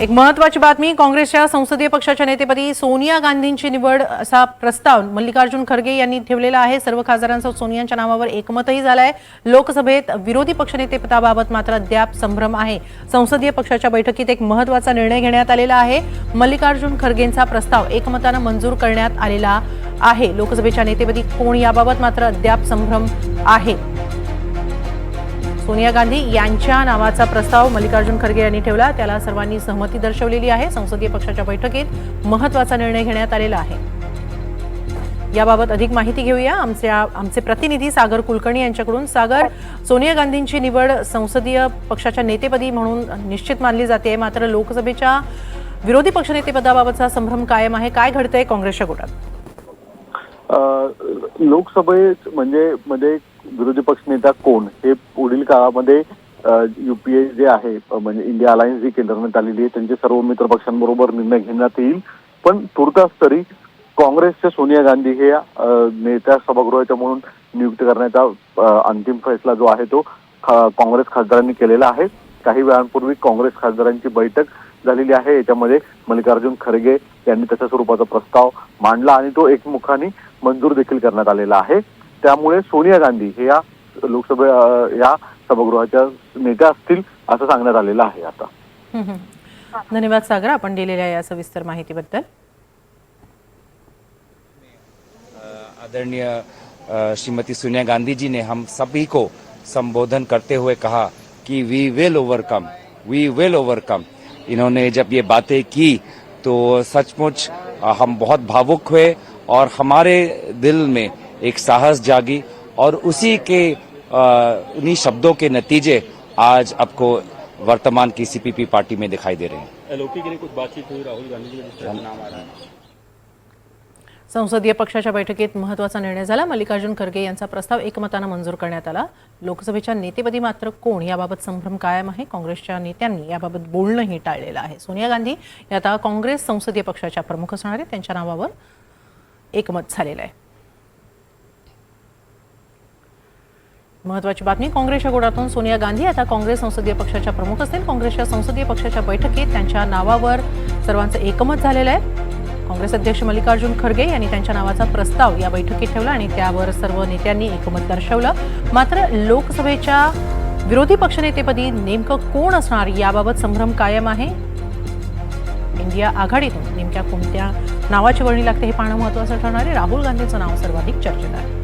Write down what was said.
एक महत्त्वाची बातमी, काँग्रेसच्या संसदीय पक्षाच्या नेतेपदी सोनिया गांधींची निवड असा प्रस्ताव मल्लिकार्जुन खरगे यांनी ठेवलेला आहे। सर्व खासदारांसह सोनियांच्या नावावर एकमतही झालं आहे। लोकसभेत विरोधी पक्षनेतेपदाबाबत मात्र अद्याप संभ्रम आहे। संसदीय पक्षाच्या बैठकीत एक महत्त्वाचा निर्णय घेण्यात आलेला आहे। मल्लिकार्जुन खरगेंचा प्रस्ताव एकमताने मंजूर करण्यात आलेला आहे। लोकसभेच्या नेतेपदी कोण याबाबत मात्र अद्याप संभ्रम आहे। सोनिया गांधी यांच्या नावाचा प्रस्ताव मल्लिकार्जुन खरगे यांनी ठेवला, त्याला सर्वांनी सहमती दर्शवलेली आहे। संसदीय पक्षाच्या बैठकीत महत्त्वाचा निर्णय घेण्यात आलेला आहे। याबाबत अधिक माहिती घेऊया आमचे प्रतिनिधी सागर कुलकर्णी यांच्याकडून। सागर, सोनिया गांधींची निवड संसदीय पक्षाच्या नेतेपदी म्हणून निश्चित मानली जाते, मात्र लोकसभेच्या विरोधी पक्षनेतेपदाबाबतचा संभ्रम कायम आहे। काय घडतंय काँग्रेसच्या गोटात? लोकसभेत मध्ये विरोधी पक्षनेता कोण हे पुढील काळामध्ये युपीए जे आहे म्हणजे इंडिया अलायन्स जी केंद्रात आलेली आहे त्यांचे सर्व मित्र पक्षांबरोबर निर्णय घेण्यात येईल। पण तुर्तास तरी काँग्रेसच्या सोनिया गांधी हे नेत्या सभागृहाच्या म्हणून नियुक्त करण्याचा अंतिम फैसला जो आहे तो काँग्रेस खासदारांनी केलेला आहे। काही वेळांपूर्वी काँग्रेस खासदारांची बैठक झालेली आहे। याच्यामध्ये मल्लिकार्जुन खरगे यांनी तशा स्वरूपाचा प्रस्ताव मांडला आणि तो एकमुखाने मंजूर देखील करण्यात आलेला आहे। त्यामुळे सोनिया गांधी हे या लोकसभे या सभागृहाच्या नेत्या असतील असं सांगण्यात आलेलं आहे। आता धन्यवाद सागर, आपण दिलेल्या या सविस्तर माहितीबद्दल। आदरणीय श्रीमती सोनिया गांधी जी ने हम सभी को संबोधन करते हुए कहा कि वी विल ओवरकम। इन्होंने जब ये बातें की तो सचमुच हम बहुत भावुक हुए और हमारे दिल में एक साहस जागी और उसी के उन्हीं शब्दों के नतीजे आज आपको वर्तमान की सीपीपी पार्टी में दिखाई दे रहे हैं। एलओपी के लिए कुछ बातचीत हुई, राहुल गांधी जी का नाम आ रहा है। संसदीय पक्षाच्या बैठकीत महत्त्वाचा निर्णय झाला। मल्लिकार्जुन खरगे यांचा प्रस्ताव एकमताने मंजूर करण्यात आला। लोकसभेच्या नेतेपदी मात्र कोण याबाबत संभ्रम कायम आहे। काँग्रेसच्या नेत्यांनी याबाबत बोलणंही टाळलेलं आहे। सोनिया गांधी या आता काँग्रेस संसदीय पक्षाच्या प्रमुख असणार आहेत, त्यांच्या नावावर एकमत झालेलं आहे। महत्त्वाची बातमी, काँग्रेसच्या गोटातून सोनिया गांधी आता काँग्रेस संसदीय पक्षाच्या प्रमुख असतील। काँग्रेसच्या संसदीय पक्षाच्या बैठकीत त्यांच्या नावावर सर्वांचं एकमत झालेलं आहे। काँग्रेस अध्यक्ष मल्लिकार्जुन खरगे यांनी त्यांच्या नावाचा प्रस्ताव या बैठकीत ठेवला आणि त्यावर सर्व नेत्यांनी एकमत दर्शवलं। मात्र लोकसभेच्या विरोधी पक्षनेतेपदी नेमकं कोण असणार याबाबत संभ्रम कायम आहे। इंडिया आघाडीतून नेमक्या कोणत्या नावाची वर्णी लागते हे पाहणं महत्त्वाचं ठरणार आहे। राहुल गांधींचं नाव सर्वाधिक चर्चेत आहे।